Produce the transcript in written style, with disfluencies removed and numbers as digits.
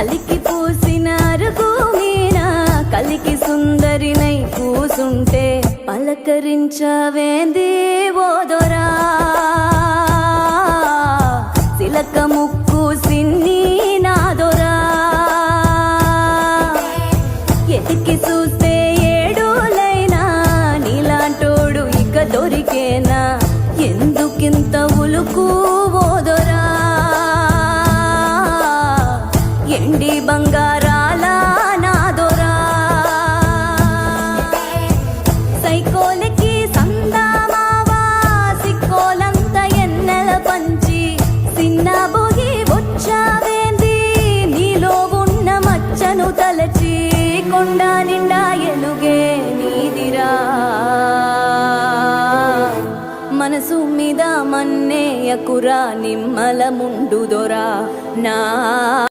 అలికి పూసిన అరుగు మీన కలికి సుందరినై కూసుంటే పలకరించవేంది ఓదొరా సిలక ముక్కు సిన్ని నాదొరా ఎతికి చూస్తే ఏడులైనా నీలాంటోడు ఇక దొరికేనా ఎందుకింత ఉలుకు ఓదొరా ఎండి బంగారాల నాదొరా సైకోలకి సందామావా సిక్కోలంత ఎన్నెల పంచి సిన్న బొగి వచ్చావేంది నీలో ఉన్న మచ్చను తలచి కొండ నిండా ఎలుగే నీదిరా మనసు మీద మన్నేయకురా నిమ్మల ముండుదొరా నా